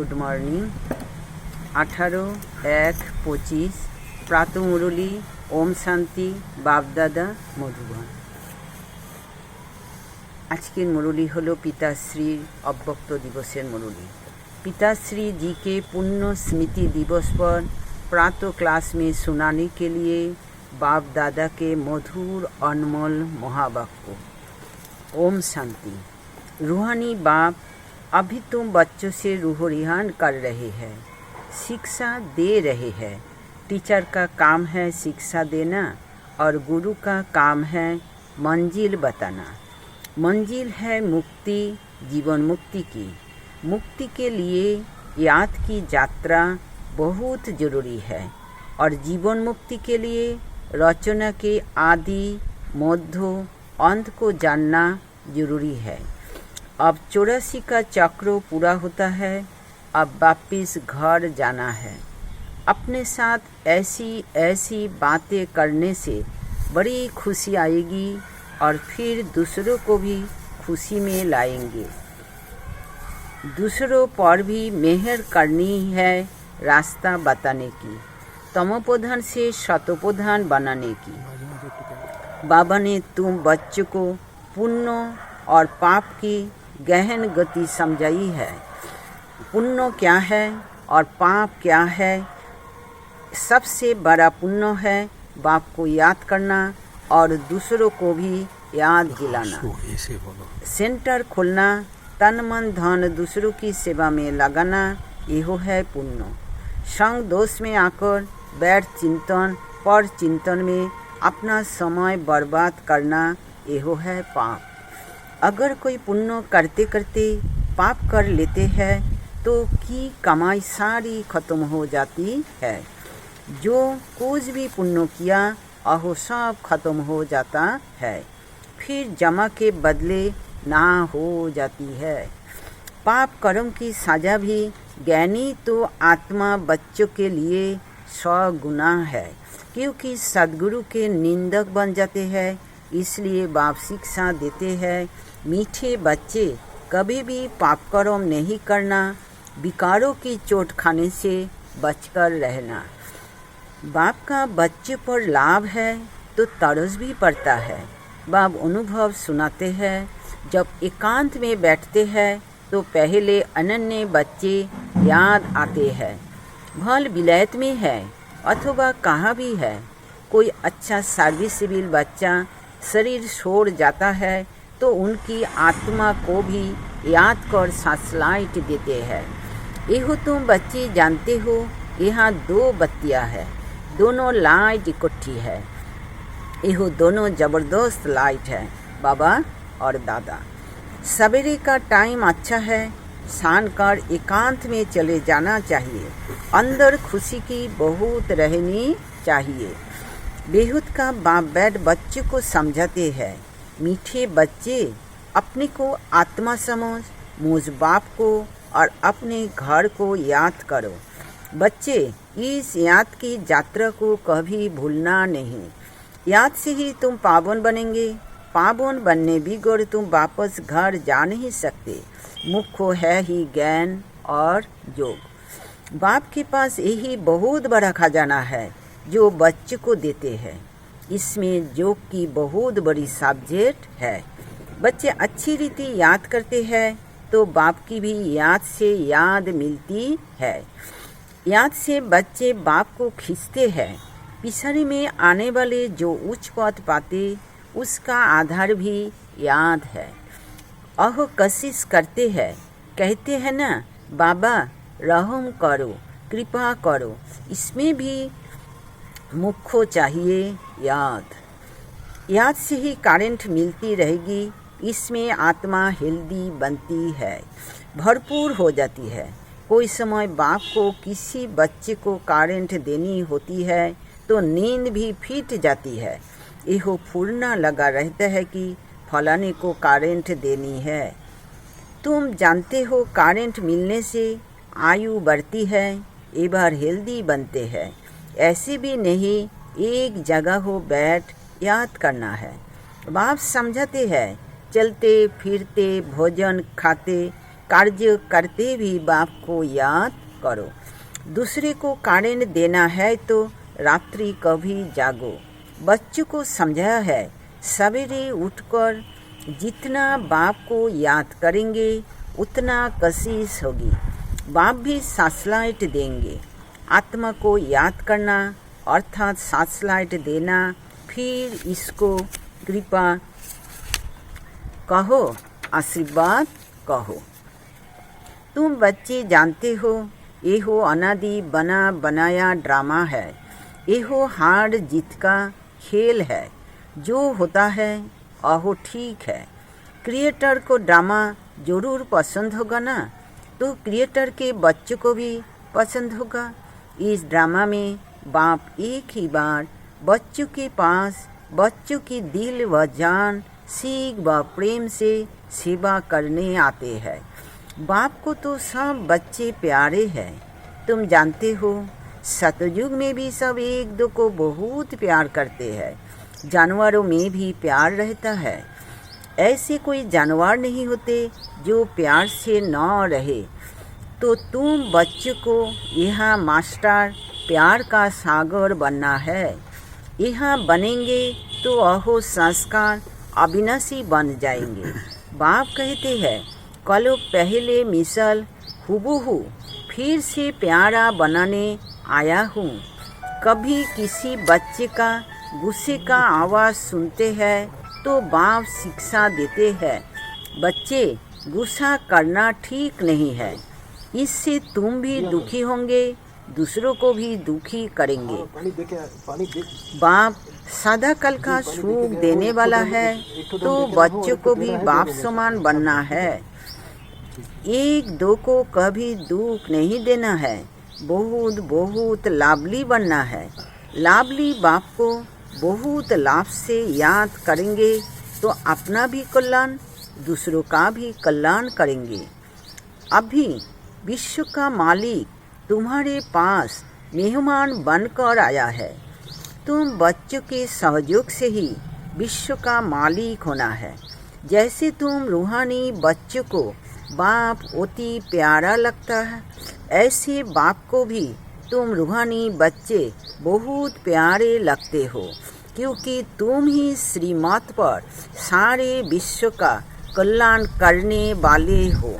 Good morning. 18/1/25 प्रातः मुरली ओम शांति बापदादा मधुबन। आजकेर मुरली hello पिताश्री अव्यक्त दिवसेर मुरली। पिताश्री जी के पुण्य स्मृति दिवस पर प्रातः क्लास में सुनाने के लिए बाप दादा के मधुर अनमोल महावाक्य ओम शांति। रूहानी बाप अभी तुम बच्चों से रूह रिहान कर रहे हैं, शिक्षा दे रहे हैं। टीचर का काम है शिक्षा देना और गुरु का काम है मंजिल बताना। मंजिल है मुक्ति, जीवन मुक्ति की। मुक्ति के लिए याद की यात्रा बहुत जरूरी है और जीवन मुक्ति के लिए रचना के आदि मध्य अंत को जानना जरूरी है। अब 84 का चक्र पूरा होता है, अब वापिस घर जाना है। अपने साथ ऐसी ऐसी बातें करने से बड़ी खुशी आएगी और फिर दूसरों को भी खुशी में लाएंगे। दूसरों पर भी मेहर करनी है, रास्ता बताने की, तमोप्रधान से शतप्रधान बनाने की। बाबा ने तुम बच्चों को पुण्य और पाप की गहन गति समझाई है। पुण्य क्या है और पाप क्या है? सबसे बड़ा पुण्य है बाप को याद करना और दूसरों को भी याद दिलाना। सेंटर खोलना, तन मन धन दूसरों की सेवा में लगाना, यह है पुण्य। संग दोष में आकर बैठ चिंतन पर चिंतन में अपना समय बर्बाद करना, यह है पाप। अगर कोई पुण्य करते करते पाप कर लेते हैं तो की कमाई सारी खत्म हो जाती है। जो कुछ भी पुण्य किया अहो सब खत्म हो जाता है, फिर जमा के बदले ना हो जाती है। पाप कर्म की सजा भी ज्ञानी तो आत्मा बच्चों के लिए 100 गुना है, क्योंकि सद्गुरु के निंदक बन जाते हैं। इसलिए बाप शिक्षा देते हैं, मीठे बच्चे कभी भी पाप कर्म नहीं करना, विकारों की चोट खाने से बचकर रहना। बाप का बच्चे पर लाभ है तो तरस भी पड़ता है। बाप अनुभव सुनाते हैं, जब एकांत में बैठते हैं तो पहले अनन्य बच्चे याद आते हैं। भल विलायत में है अथवा कहाँ भी है, कोई अच्छा सर्विसेबल बच्चा शरीर छोड़ जाता है तो उनकी आत्मा को भी याद कर सासलाइट देते हैं। यह तुम बच्चे जानते हो, यहाँ 2 बत्तियाँ है, दोनों लाइट इकट्ठी है। यह दोनों जबरदस्त लाइट है, बाबा और दादा। सवेरे का टाइम अच्छा है, शान कर एकांत में चले जाना चाहिए। अंदर खुशी की बहुत रहनी चाहिए। बेहूद का बाप बैठ बच्चे को समझाते हैं, मीठे बच्चे अपने को आत्मा समझ, मुझ बाप को और अपने घर को याद करो। बच्चे इस याद की यात्रा को कभी भूलना नहीं। याद से ही तुम पावन बनेंगे। पावन बनने बिगड़ तुम वापस घर जा नहीं सकते। मुख्य है ही ज्ञान और योग। बाप के पास यही बहुत बड़ा खजाना है जो बच्चे को देते हैं। इसमें योग की बहुत बड़ी सब्जेक्ट है। बच्चे अच्छी रीति याद करते हैं तो बाप की भी याद से याद मिलती है। याद से बच्चे बाप को खींचते हैं। पिछड़ी में आने वाले जो उच्च पद पाते उसका आधार भी याद है। अहो कशिश करते हैं, कहते हैं ना बाबा रहम करो, कृपा करो। इसमें भी मुख्य चाहिए याद। याद से ही करंट मिलती रहेगी। इसमें आत्मा हेल्दी बनती है, भरपूर हो जाती है। कोई समय बाप को किसी बच्चे को करंट देनी होती है तो नींद भी फिट जाती है। यह फूलना लगा रहता है कि फलाने को करंट देनी है। तुम जानते हो करंट मिलने से आयु बढ़ती है, एक बार हेल्दी बनते हैं। ऐसे भी नहीं एक जगह हो बैठ याद करना है। बाप समझाते हैं, चलते फिरते भोजन खाते कार्य करते भी बाप को याद करो। दूसरे को कारण देना है तो रात्रि कभी जागो। बच्चों को समझाया है, सवेरे उठकर जितना बाप को याद करेंगे उतना कशिश होगी। बाप भी सासलाइट देंगे। आत्मा को याद करना अर्थात सासलाइट देना, फिर इसको कृपा कहो, आशीर्वाद कहो। तुम बच्चे जानते हो ये हो अनादि बना बनाया ड्रामा है। ये हो हार जीत का खेल है। जो होता है अहो ठीक है। क्रिएटर को ड्रामा जरूर पसंद होगा ना, तो क्रिएटर के बच्चों को भी पसंद होगा। इस ड्रामा में बाप एक ही बार बच्चों के पास बच्चों की दिल व जान, सीख व प्रेम से सेवा करने आते हैं। बाप को तो सब बच्चे प्यारे हैं। तुम जानते हो सतयुग में भी सब एक दो को बहुत प्यार करते हैं। जानवरों में भी प्यार रहता है। ऐसे कोई जानवर नहीं होते जो प्यार से न रहे। तो तुम बच्चों को यहाँ मास्टर प्यार का सागर बनना है। यहाँ बनेंगे तो अहो संस्कार अविनाशी बन जाएंगे। बाप कहते हैं कलो पहले मिसल हुबहू फिर से प्यारा बनाने आया हूँ। कभी किसी बच्चे का गुस्से का आवाज़ सुनते हैं तो बाप शिक्षा देते हैं, बच्चे गुस्सा करना ठीक नहीं है, इससे तुम भी दुखी होंगे, दूसरों को भी दुखी करेंगे। बाप सदा कल का सुख देने वाला है, तो बच्चों को भी बाप समान बनना है। एक दो को कभी दुख नहीं देना है, बहुत बहुत लाभली बनना है। लाभली बाप को बहुत लाभ से याद करेंगे तो अपना भी कल्याण, दूसरों का भी कल्याण करेंगे। अभी विश्व का मालिक तुम्हारे पास मेहमान बनकर आया है। तुम बच्चों के सहयोग से ही विश्व का मालिक होना है। जैसे तुम रूहानी बच्चों को बाप अति प्यारा लगता है, ऐसे बाप को भी तुम रूहानी बच्चे बहुत प्यारे लगते हो, क्योंकि तुम ही श्रीमत पर सारे विश्व का कल्याण करने वाले हो।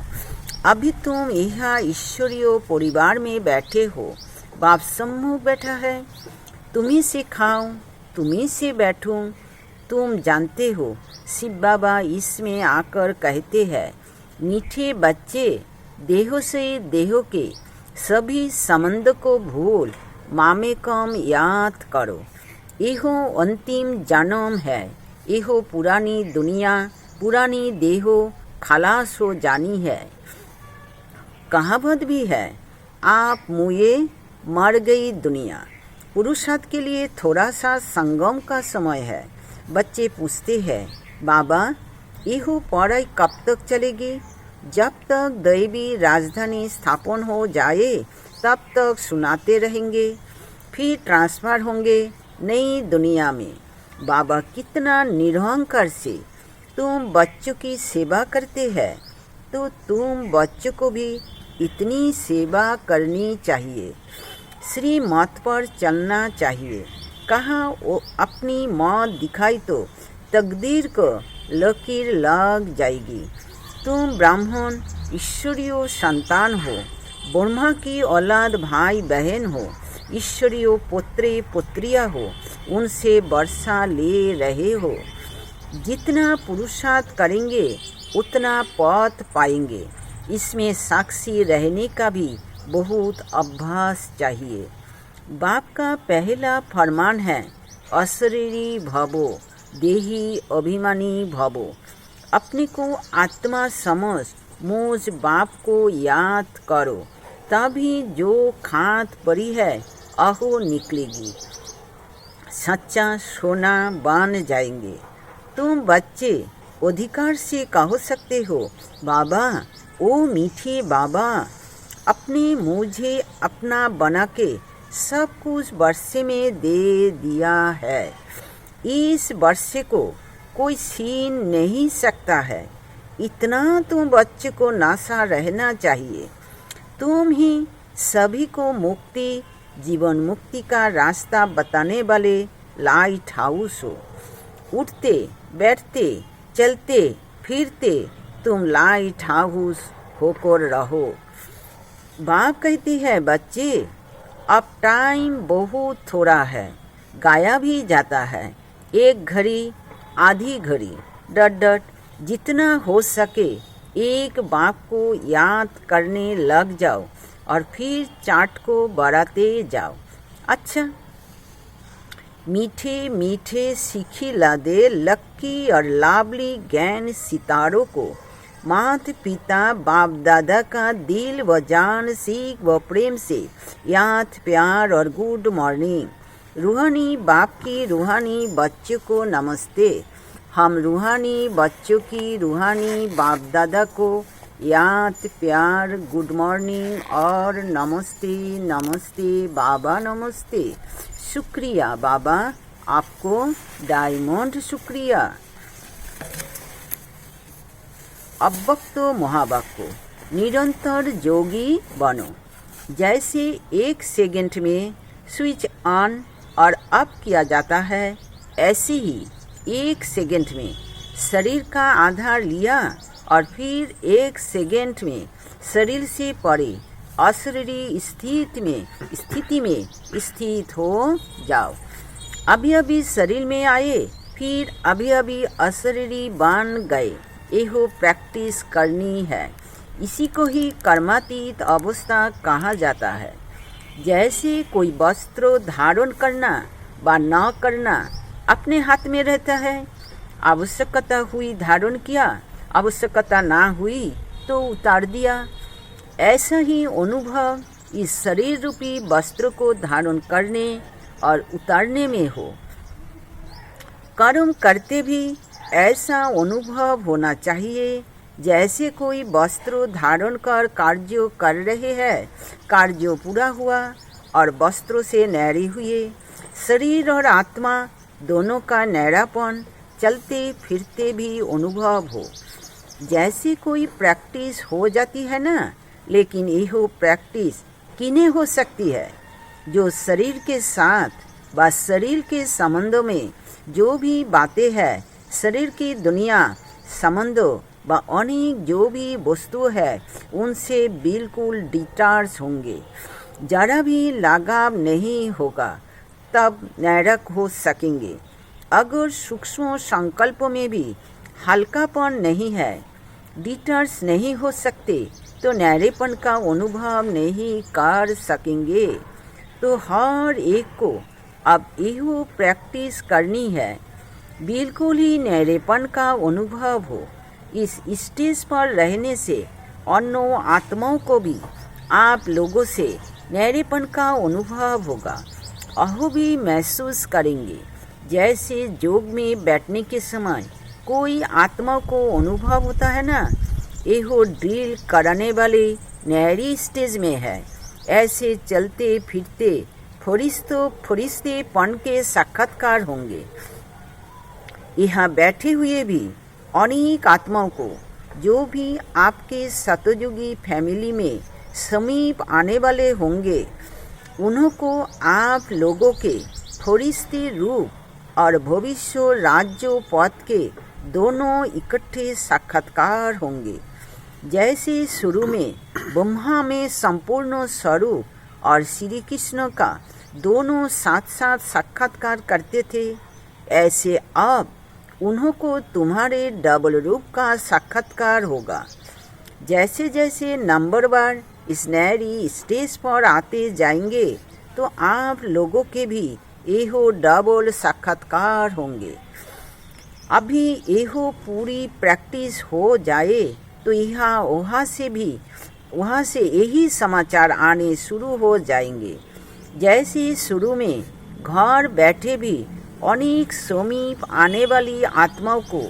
अभी तुम यहाँ ईश्वरीय परिवार में बैठे हो। बाप सम्मुख बैठा है, तुम्ही से खाऊं, तुम्ही से बैठूं। तुम जानते हो शिव बाबा इसमें आकर कहते हैं, मीठे बच्चे देहों से देहों के सभी संबंध को भूल मामे कम याद करो। यहो अंतिम जन्म है। यहो पुरानी दुनिया पुरानी देहो खलास हो जानी है। कहावत भी है, आप मुए मर गई दुनिया। पुरुषार्थ के लिए थोड़ा सा संगम का समय है। बच्चे पूछते हैं, बाबा यहो पढ़ाई कब तक चलेगी? जब तक दैवी राजधानी स्थापन हो जाए तब तक सुनाते रहेंगे, फिर ट्रांसफर होंगे नई दुनिया में। बाबा कितना निरहंकार से तुम बच्चों की सेवा करते हैं, तो तुम बच्चों को भी इतनी सेवा करनी चाहिए। श्री मत पर चलना चाहिए। कहाँ वो अपनी मौत दिखाई तो तकदीर को लकीर लग जाएगी। तुम ब्राह्मण ईश्वरीय संतान हो, ब्रह्मा की औलाद भाई बहन हो, ईश्वरीय पुत्री पुत्रियाँ हो, उनसे वर्षा ले रहे हो। जितना पुरुषार्थ करेंगे उतना पथ पाएंगे। इसमें साक्षी रहने का भी बहुत अभ्यास चाहिए। बाप का पहला फरमान है, अशरीरी भवो देही अभिमानी भवो। अपने को आत्मा समझ मुझ बाप को याद करो, तभी जो खाद पड़ी है अहो निकलेगी, सच्चा सोना बन जाएंगे। तुम बच्चे अधिकार से कह सकते हो, बाबा ओ मीठे बाबा, अपने मुझे अपना बना के सब कुछ वर्षे में दे दिया है। इस वर्षे को कोई छीन नहीं सकता है। इतना तो बच्चे को नासा रहना चाहिए। तुम ही सभी को मुक्ति, जीवन मुक्ति का रास्ता बताने वाले लाइट हाउस हो। उठते बैठते चलते फिरते तुम लाइट हाउस होकर रहो। बाप कहती है, बच्चे अब टाइम बहुत थोड़ा है, गाया भी जाता है। एक घड़ी आधी घड़ी डट डट जितना हो सके एक बाप को याद करने लग जाओ और फिर चार्ट को बढ़ाते जाओ। अच्छा, मीठे मीठे सीखी ला दे लक्की और लावली ज्ञान सितारों को। माता पिता बाप दादा का दिल व जान सीख व प्रेम से याद प्यार और गुड मॉर्निंग। रूहानी बाप की रूहानी बच्चों को नमस्ते। हम रूहानी बच्चों की रूहानी बाप दादा को याद प्यार गुड मॉर्निंग और नमस्ते नमस्ते बाबा नमस्ते। शुक्रिया बाबा, आपको डायमंड शुक्रिया। अव्यक्त महावाक्य, निरंतर योगी बनो। जैसे एक सेकंड में स्विच ऑन और ऑफ किया जाता है, ऐसे ही एक सेकंड में शरीर का आधार लिया और फिर एक सेकंड में शरीर से परे अशरीरी स्थिति में स्थित हो जाओ। अभी अभी शरीर में आए, फिर अभी अभी अशरीरी बन गए। यह प्रैक्टिस करनी है। इसी को ही कर्मातीत अवस्था कहा जाता है। जैसे कोई वस्त्र धारण करना व न करना अपने हाथ में रहता है। आवश्यकता हुई धारण किया, आवश्यकता ना हुई तो उतार दिया। ऐसा ही अनुभव इस शरीर रूपी वस्त्र को धारण करने और उतारने में हो। कर्म करते भी ऐसा अनुभव होना चाहिए जैसे कोई वस्त्र धारण कर कार्य कर रहे हैं। कार्य पूरा हुआ और वस्त्रों से न्यारी हुए। शरीर और आत्मा दोनों का न्यारापन चलते फिरते भी अनुभव हो। जैसे कोई प्रैक्टिस हो जाती है ना, लेकिन यह प्रैक्टिस किन्हें हो सकती है? जो शरीर के साथ व शरीर के संबंधों में जो भी बातें हैं, शरीर की दुनिया संबंधों व अनेक जो भी वस्तु है उनसे बिल्कुल डिटाच होंगे। जरा भी लगाव नहीं होगा, तब नैरक हो सकेंगे। अगर सूक्ष्म संकल्प में भी हल्कापन नहीं है, डिटाच नहीं हो सकते, तो नैरेपन का अनुभव नहीं कर सकेंगे। तो हर एक को अब यह प्रैक्टिस करनी है, बिल्कुल ही नैरेपन का अनुभव हो। इस स्टेज पर रहने से अन्य आत्माओं को भी आप लोगों से नैरेपन का अनुभव होगा। अहो भी महसूस करेंगे। जैसे योग में बैठने के समय कोई आत्मा को अनुभव होता है ना, यह ड्रिल कराने वाले नैरी स्टेज में है। ऐसे चलते फिरते फरिश्तेपन के साक्षात्कार होंगे। यहाँ बैठे हुए भी अनेक आत्माओं को, जो भी आपके सतयुगी फैमिली में समीप आने वाले होंगे, उन्हों को आप लोगों के फरिश्ते रूप और भविष्य राज्य पद के दोनों इकट्ठे साक्षात्कार होंगे। जैसे शुरू में ब्रह्मा में संपूर्ण स्वरूप और श्री कृष्ण का दोनों साथ साथ साक्षात्कार करते थे, ऐसे अब उन्हों को तुम्हारे डबल रूप का साक्षात्कार होगा। जैसे जैसे नंबरवार इस नैरी स्टेज पर आते जाएंगे, तो आप लोगों के भी यह डबल साक्षात्कार होंगे। अभी यह पूरी प्रैक्टिस हो जाए तो वहाँ से यही समाचार आने शुरू हो जाएंगे। जैसे शुरू में घर बैठे भी अनेक समीप आने वाली आत्माओं को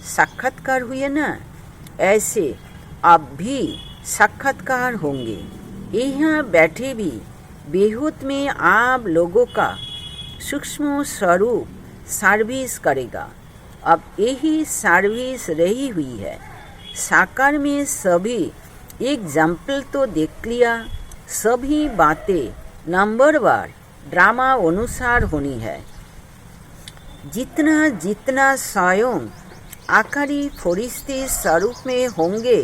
साक्षात्कार हुए ना, ऐसे अब भी साक्षात्कार होंगे। यहाँ बैठे भी बेहूत में आप लोगों का सूक्ष्म स्वरूप सर्विस करेगा। अब यही सर्विस रही हुई है। साकार में सभी एग्जाम्पल तो देख लिया, सभी बातें नंबरवार ड्रामा अनुसार होनी है। जितना जितना स्वयं आकारी फरिश्ते स्वरूप में होंगे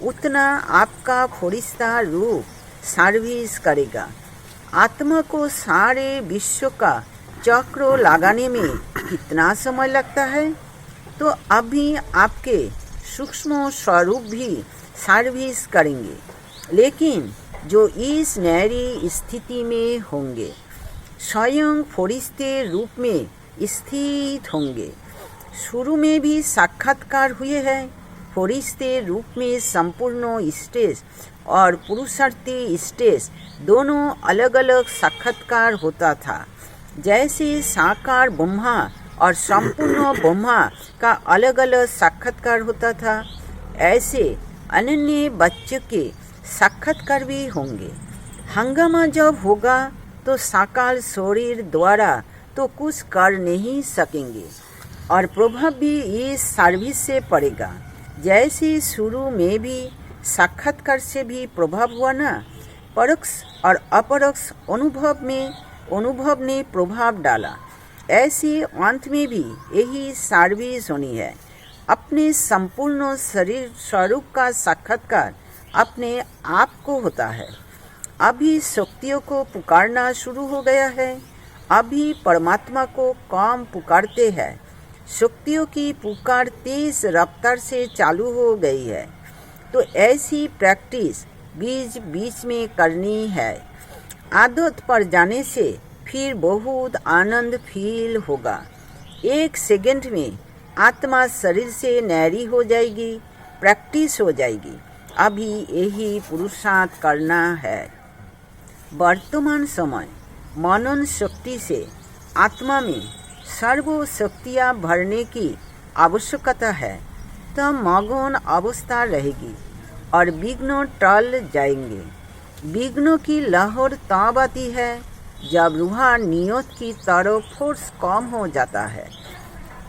उतना आपका फरिश्ता रूप सर्विस करेगा। आत्मा को सारे विश्व का चक्र लगाने में कितना समय लगता है, तो अभी आपके सूक्ष्म स्वरूप भी सर्विस करेंगे, लेकिन जो इस नैरी स्थिति में होंगे, स्वयं फरिश्ते रूप में स्थित होंगे। शुरू में भी साक्षात्कार हुए हैं। फरिश्ते रूप में संपूर्ण स्टेज और पुरुषार्थी स्टेज दोनों अलग अलग साक्षात्कार होता था। जैसे साकार ब्रह्मा और संपूर्ण ब्रह्मा का अलग अलग साक्षात्कार होता था, ऐसे अनन्य बच्चे के साक्षात्कार भी होंगे। हंगामा जब होगा तो साकार शरीर द्वारा तो कुछ कर नहीं सकेंगे और प्रभाव भी इस सर्विस से पड़ेगा। जैसे शुरू में भी साक्षात्कार से भी प्रभाव हुआ ना, परोक्ष और अपरोक्ष अनुभव ने प्रभाव डाला, ऐसे अंत में भी यही सर्विस होनी है। अपने संपूर्ण शरीर स्वरूप का साक्षात्कार अपने आप को होता है। अभी शक्तियों को पुकारना शुरू हो गया है। अभी परमात्मा को कम पुकारते हैं। शक्तियों की पुकार तेज रफ्तार से चालू हो गई है। तो ऐसी प्रैक्टिस बीच बीच में करनी है। आदत पर जाने से फिर बहुत आनंद फील होगा। 1 सेकंड में आत्मा शरीर से न्यारी हो जाएगी, प्रैक्टिस हो जाएगी। अभी यही पुरुषार्थ करना है। वर्तमान समय मनन शक्ति से आत्मा में सर्व शक्तियाँ भरने की आवश्यकता है, तब मगन अवस्था रहेगी और विघ्न टल जाएंगे। विघ्नों की लहर तब आती है जब रूहानियत की तरफ फोर्स कम हो जाता है।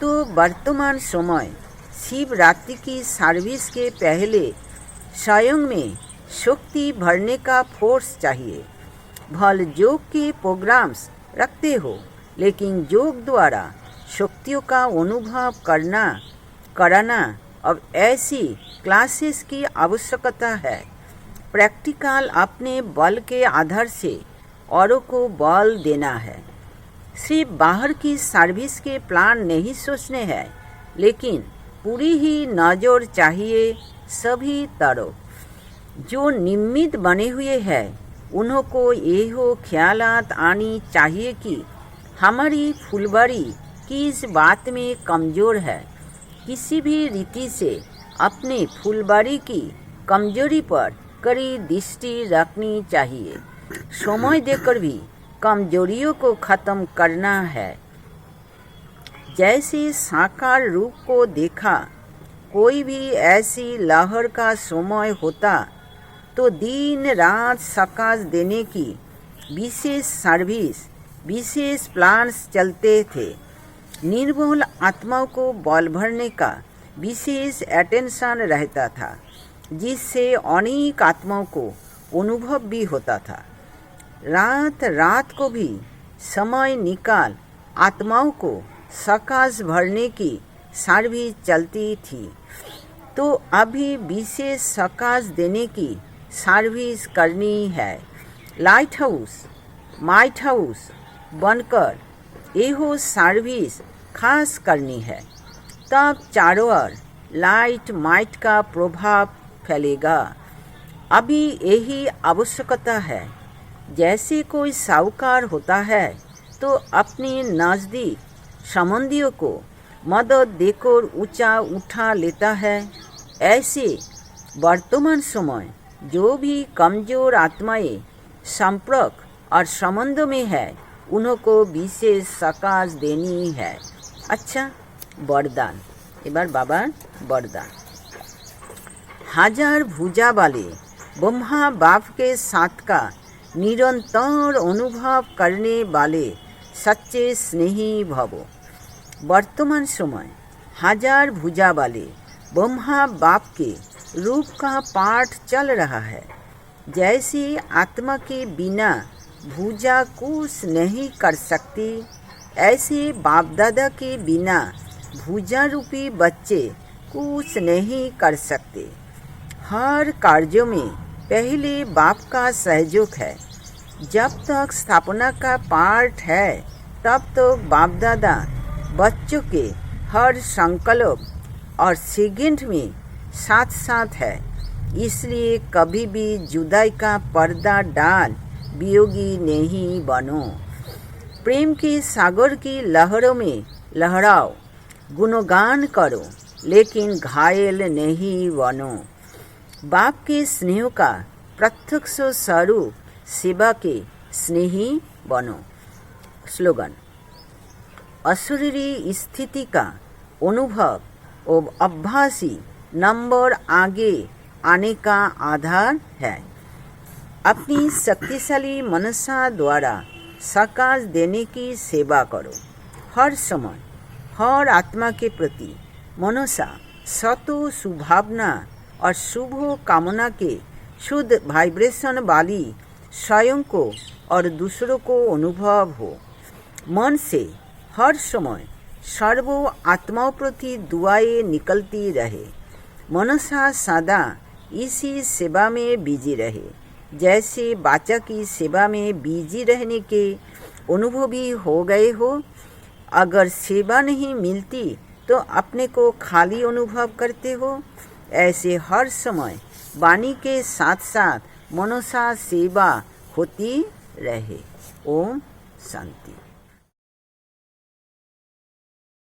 तो वर्तमान समय शिवरात्रि की सर्विस के पहले स्वयं में शक्ति भरने का फोर्स चाहिए। भल योग के प्रोग्राम्स रखते हो, लेकिन योग द्वारा शक्तियों का अनुभव कराना अब ऐसी क्लासेस की आवश्यकता है। प्रैक्टिकल अपने बल के आधार से औरों को बल देना है। सिर्फ बाहर की सर्विस के प्लान नहीं सोचने हैं, लेकिन पूरी ही नज़र चाहिए सभी तरफ। जो निमित्त बने हुए हैं उन्हों को यह ख्यालात आनी चाहिए कि हमारी फुलबाड़ी किस बात में कमज़ोर है। किसी भी रीति से अपने फुलबाड़ी की कमजोरी पर कड़ी दृष्टि रखनी चाहिए। समय देकर भी कमजोरियों को खत्म करना है। जैसे साकार रूप को देखा, कोई भी ऐसी लहर का समय होता तो दिन रात सकाश देने की विशेष सर्विस, विशेष प्लान्स चलते थे। निर्बल आत्माओं को बल भरने का विशेष अटेंशन रहता था, जिससे अनेक आत्माओं को अनुभव भी होता था। रात रात को भी समय निकाल आत्माओं को सकाश भरने की सर्विस चलती थी। तो अभी विशेष सकाश देने की सर्विस करनी है। लाइट हाउस माइट हाउस बनकर यह सर्विस खास करनी है, तब चारों ओर लाइट माइट का प्रभाव फैलेगा। अभी यही आवश्यकता है। जैसे कोई साहूकार होता है तो अपने नज़दीक संबंधियों को मदद देकर ऊंचा उठा लेता है, ऐसे वर्तमान समय जो भी कमजोर आत्माएं संपर्क और संबंध में है उनको विशेष सकाश देनी है। अच्छा, वरदान। एबार बाबा वरदान। हजार भुजा वाले ब्रह्मा बाप के साथ का निरंतर अनुभव करने वाले सच्चे स्नेही भवो। वर्तमान समय हजार भुजा वाले ब्रह्मा बाप के रूप का पाठ चल रहा है। जैसे आत्मा के बिना भूजा कुछ नहीं कर सकती, ऐसे बाप दादा के बिना भूजा रूपी बच्चे कुछ नहीं कर सकते। हर कार्यों में पहले बाप का सहयोग है। जब तक स्थापना का पाठ है तब तक बाप दादा बच्चों के हर संकल्प और सेकंड में साथ साथ है। इसलिए कभी भी जुदाई का पर्दा डाल वियोगी नहीं बनो। प्रेम के सागर की लहरों में लहराओ, गुणगान करो, लेकिन घायल नहीं बनो। बाप के स्नेह का प्रत्यक्ष स्वरूप सेवा के स्नेही बनो। स्लोगन: अशरीरी स्थिति का अनुभव और अभ्यासी नंबर आगे आने का आधार है। अपनी शक्तिशाली मनसा द्वारा साकार देने की सेवा करो। हर समय हर आत्मा के प्रति मनसा सतो सुभावना और शुभ कामना के शुद्ध वाइब्रेशन वाली स्वयं को और दूसरों को अनुभव हो। मन से हर समय सर्व आत्माओं प्रति दुआएं निकलती रहे। मनसा सदा इसी सेवा में बिजी रहे, जैसे बाचा की सेवा में बिजी रहने के अनुभवी हो गए हो। अगर सेवा नहीं मिलती तो अपने को खाली अनुभव करते हो। ऐसे हर समय वाणी के साथ साथ मनसा सेवा होती रहे। ओम शांति।